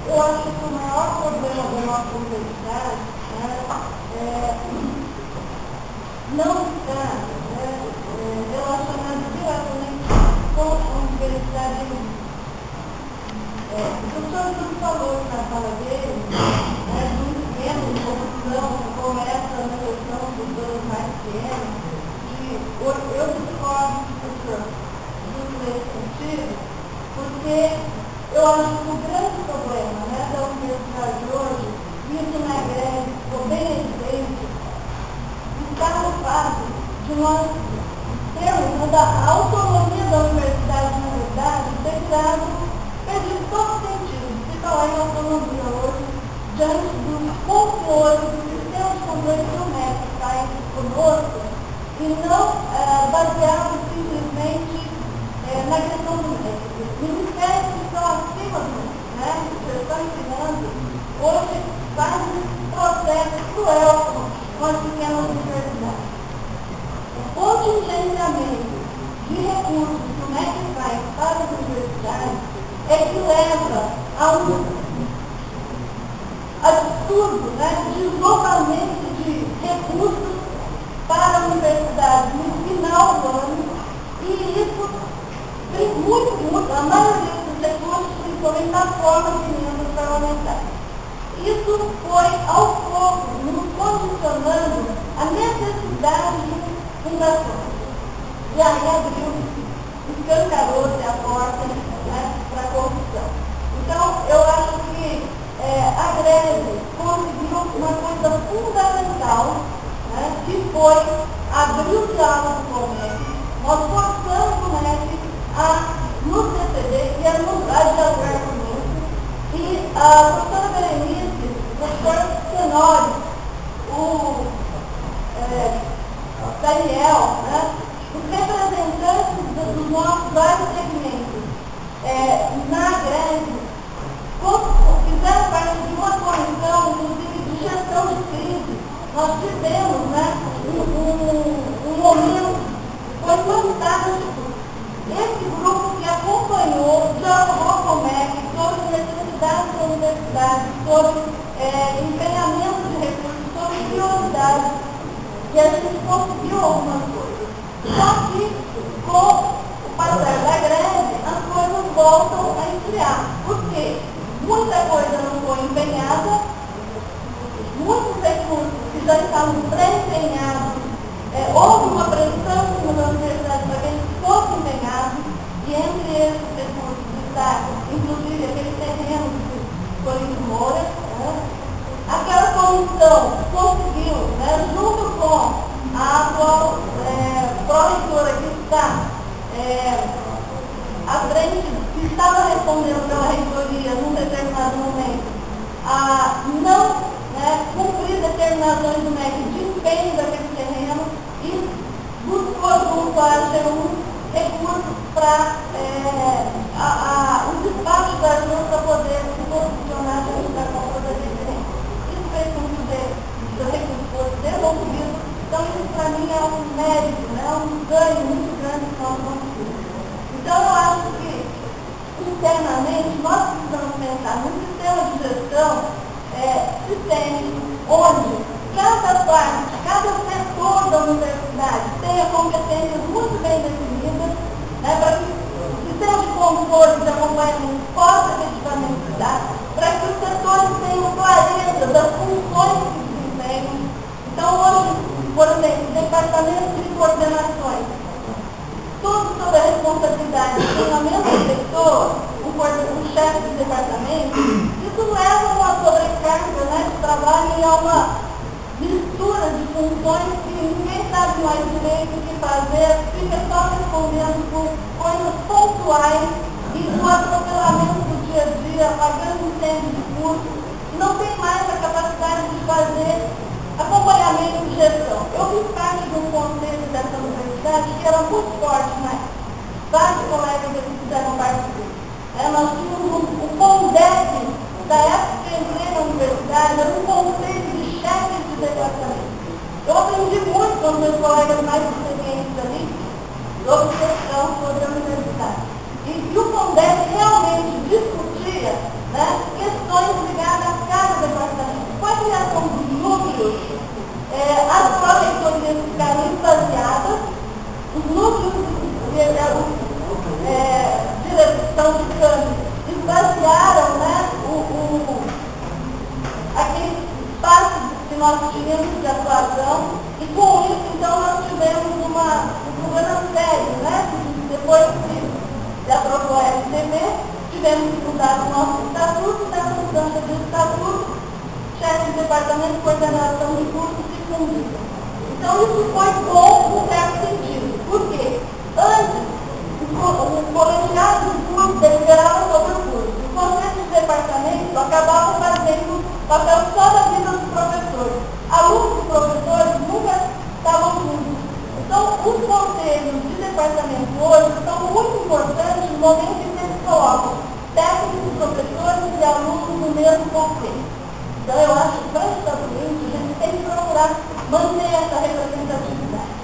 Eu acho que o maior problema da nossa universidade não está relacionado diretamente com a universidade em si. O professor Júlio falou na fala dele do esquema de corrupção que começa na questão dos anos mais pequenos. Eu discordo do professor Júlio nesse sentido, porque eu acho que o grande problema da universidade hoje, isso na greve ficou bem evidente, está no fato de nós termos a autonomia da universidade, na verdade, ter perdido todo sentido de falar em autonomia hoje, diante dos controle do sistema de controle que o MEC está conosco, e não baseado simplesmente na questão do MEC. Ministérios que estão acima do MEC, que estão ensinando, hoje faz esse processo cruel com as pequenas universidades. O contingenciamento de recursos que o MEC faz para as universidades é que leva a um absurdo deslocamento de recursos para a universidade no final do ano, e isso tem muito, a maioria dos recursos, principalmente na forma de emendas parlamentares. Isso foi, aos poucos, nos condicionando a necessidade de fundações. E aí abriu, escancarou-se a porta para a corrupção. Então, eu acho que a greve conseguiu uma coisa fundamental, que foi abrir o diálogo com o MEC. Nós forçamos o MEC a nos receber e a nos dialogar conosco. E a professora Berenice, o professor Tenório, o Daniel, os representantes dos nossos vários segmentos na greve, fizeram parte de uma comissão, inclusive, de gestão de crise. Nós tivemos um momento, foi fantástico. Esse grupo que acompanhou, dialogou com o MEC sobre necessidades da universidade, sobre empenhamento de recursos, sobre prioridades, e a gente conseguiu algumas coisas. Só que, com o passar da greve, as coisas voltam a esfriar. Por quê? Muita coisa não foi empenhada, muitos recursos que já estavam pré-empenhados, houve uma pressão na universidade para que eles fossem empenhados, e entre esses recursos está, inclusive, aquele terreno de Corinto Moura. Aquela comissão conseguiu, junto com a atual pró-reitora que está à frente, que estava respondendo pela reitoria num determinado momento, a não cumprir determinações do MEC de empenho daquele terreno, e buscou junto à AGU recursos para o despacho da AGU para poder se posicionar junto da compra daquele terreno. Isso fez com que o recurso fosse devolvido. Então, isso para mim é um mérito, um ganho muito grande que nós conseguimos. Então, eu acho que, internamente, nós precisamos pensar no sistema de gestão sistêmico, onde cada parte, cada setor da universidade tenha competências muito bem definidas, para que o sistema de controle de acompanhamento possa efetivamente se dar, para que os setores tenham clareza das funções que se desempenham. Então, hoje, por exemplo, departamentos de coordenações, tudo sob a responsabilidade de uma mesma pessoa, o chefe do departamento, isso leva a uma sobrecarga de trabalho e a uma mistura de funções que ninguém sabe mais direito o que fazer, fica só respondendo por coisas pontuais e o atropelamento do dia a dia, a era muito forte, né? Vários colegas aqui fizeram parte disso. Nós tínhamos o CONDEP, da época que eu entrei na universidade, era um conselho de chefes de departamento. Eu aprendi muito com meus colegas mais experientes ali, sobre gestão, sobre a universidade. E o CONDEP realmente discutia, né, questões ligadas a cada departamento. Com a criação dos núcleos, as pró-reitorias ficaram esvaziadas, os núcleos direção de câmbio esvaziaram, né, aquele espaço que nós tínhamos de atuação, e com isso, então, nós tivemos um problema sério, né? Depois que se aprovou a STB, tivemos que mudar o nosso estatuto, e nessa mudança de estatuto, chefe de departamento de coordenação de cursos se fundiram. Então, isso foi bom no certo sentido. Por quê? Antes, o colegiado do curso deliberava sobre o curso. O conselho de departamento acabava fazendo papel só da vida dos professores. Alunos e professores nunca estavam juntos. Então, os conselhos de departamento hoje são muito importantes no momento em que eles colocam técnicos, professores e alunos no mesmo conselho. Então, eu acho que para os Estados Unidos, a gente tem que procurar manter essa representatividade.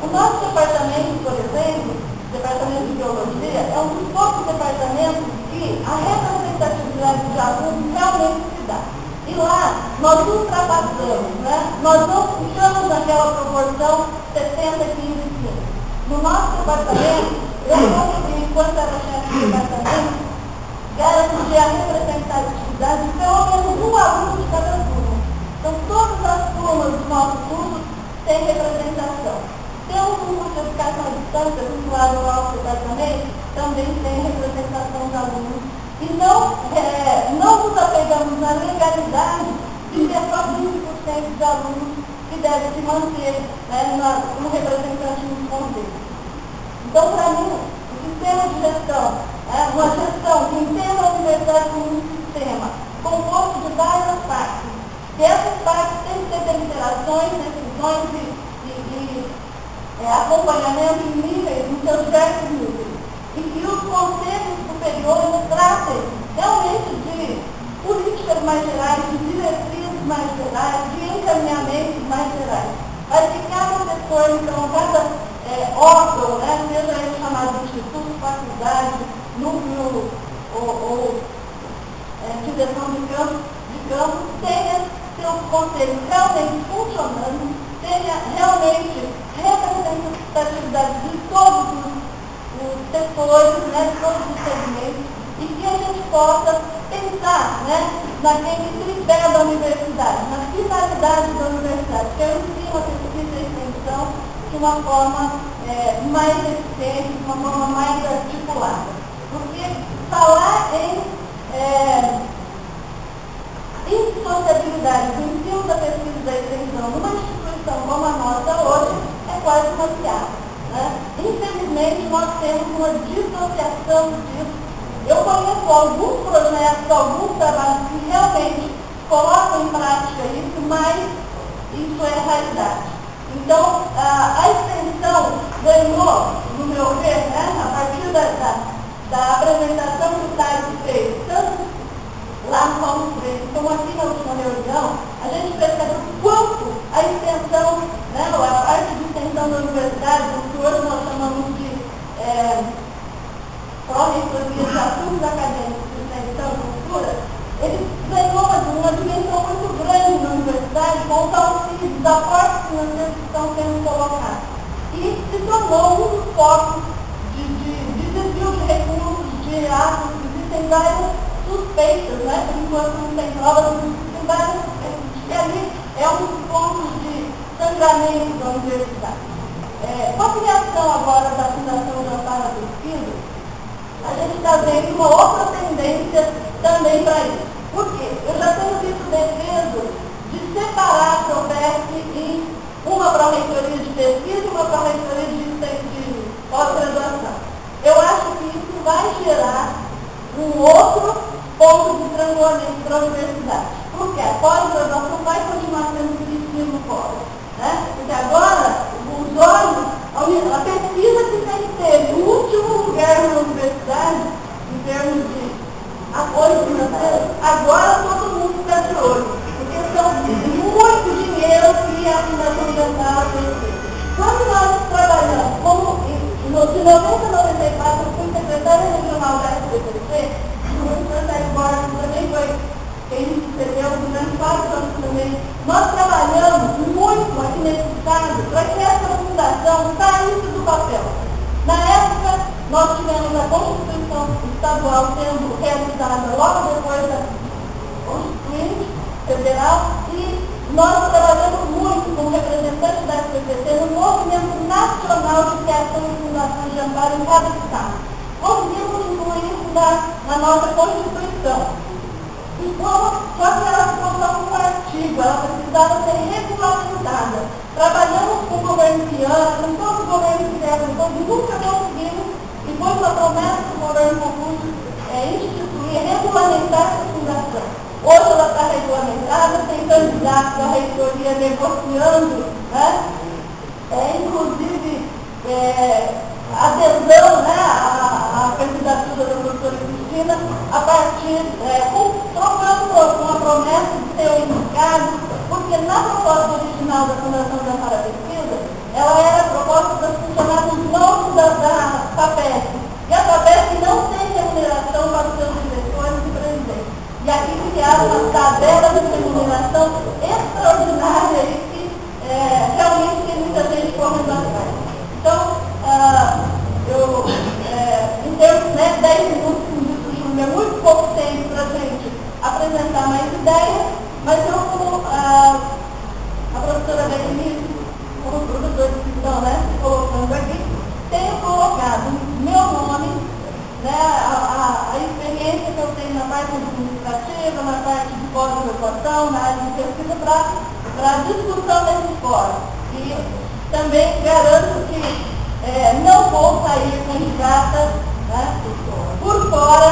O nosso departamento, por exemplo, o departamento de biologia, é um dos poucos departamentos que a representatividade de alunos realmente se dá. E lá, nós ultrapassamos, né? Nós não ficamos naquela proporção 70, 15, 15. No nosso departamento, eu consegui, enquanto era chefe de departamento, garantir a representatividade de pelo menos um aluno de cada turma. Então, todas as turmas do nosso curso têm representação. Temos um curso de educação à distância, vinculado ao nosso departamento, também tem representação de alunos. E não nos apegamos na legalidade de ter só 20% de alunos que devem se manter, né, como representante nos conselhos. Então, para mim, o sistema de gestão, uma gestão que entenda a universidade como um sistema composto de várias partes. E essas partes têm que ter deliberações, decisões e acompanhamento em níveis, em seus diversos níveis. E que os conselhos superiores tratem realmente de políticas mais gerais, de diretrizes mais gerais, de encaminhamentos mais gerais. Mas que cada setor, então, cada órgão, né, seja ele chamado de instituto, faculdade, núcleo ou direção de campo, tenha seus conselhos realmente funcionando, tenha realmente representatividade de todos os setores, né, de todos os segmentos, e que a gente possa pensar, né, naquele tripé da universidade, na finalidade da universidade, que é o ensino, a pesquisa e a extensão de uma forma mais eficiente, de uma forma mais articulada. Porque falar em insociabilidade do ensino, da pesquisa e da extensão numa instituição como a nossa hoje é quase uma piada, né? Infelizmente, nós temos uma dissociação disso. Eu conheço alguns projetos, alguns trabalhos que realmente colocam em prática isso, mas isso é a realidade. Então, a extensão ganhou, no meu ver, né, a partir da apresentação que o Taio fez, tanto lá no Paulo Freire, como aqui na última reunião, a gente percebe o quanto a extensão, né, a parte de extensão da universidade, o que hoje nós chamamos de pró-reitoria de assuntos acadêmicos de extensão e cultura, ele ganhou uma dimensão muito grande na universidade com os auxílios, os aportes financeiros que estão sendo colocados. E se tornou um dos focos de desvio de recursos, de atos, existem várias suspeitas, né? Por enquanto não tem provas, tem várias suspeitas. E ali é um dos pontos de sangramento da universidade. Com a criação agora da Fundação Jantar da Pesquisa, a gente está vendo uma outra tendência também para isso. Por quê? Eu já tenho visto defesa de separar a SOPESP em uma pró-reitoria de pesquisa e uma pró-reitoria de pós-graduação. Eu acho que isso vai gerar um outro ponto de estrangulamento para a universidade. Porque a pós-graduação vai continuar sendo dirigida no polo, né? Porque agora os olhos, a pesquisa que tem que ter o último lugar na universidade, em termos de apoio financeiro, agora todo mundo está de olho, porque são muito dinheiro que a Fundação Dental tem. Quando nós trabalhamos, como de 90 a 94, eu fui secretária regional da SBPC, o secretário Borges também foi quem recebeu durante 4 anos também. Nós trabalhamos muito aqui nesse estado para que essa fundação saísse do papel. Na época, nós tivemos a Constituição Estadual sendo realizada logo depois da Constituinte Federal e nós trabalhamos muito como representantes da SBPC no movimento nacional de criação de fundações de amparo em cada estado. Conseguimos incluir isso na nossa Constituição. Só que ela se tornou um artigo, ela precisava ser regulamentada. Trabalhamos com o governo Piana, com todo o governo interno, então nunca conseguimos, e foi uma promessa do governo Confuso instituir, regulamentar essa fundação. Hoje ela está regulamentada, tem candidatos à reitoria negociando, né? Inclusive adesão, né, à candidatura da doutora Cristina, a partir, trocando uma promessa de ser indicado, porque na proposta original da Fundação da Amparo Pesquisa, ela era proposta das funcionários novos da FAPESP. E a FAPESP não tem remuneração para os seus diretores e presidentes. E aqui criaram uma tabela de remuneração extraordinária e que realmente tem muita gente correndo atrás. Então, em termos de 10 minutos, é muito pouco tempo para a gente apresentar mais ideias, mas eu, como a professora Berenice, como os professores que estão se colocando aqui, tenho colocado meu nome, a experiência que eu tenho na parte administrativa, na parte de pós-graduação, na área de pesquisa, para a discussão desse fórum. E também garanto que não vou sair candidata por fora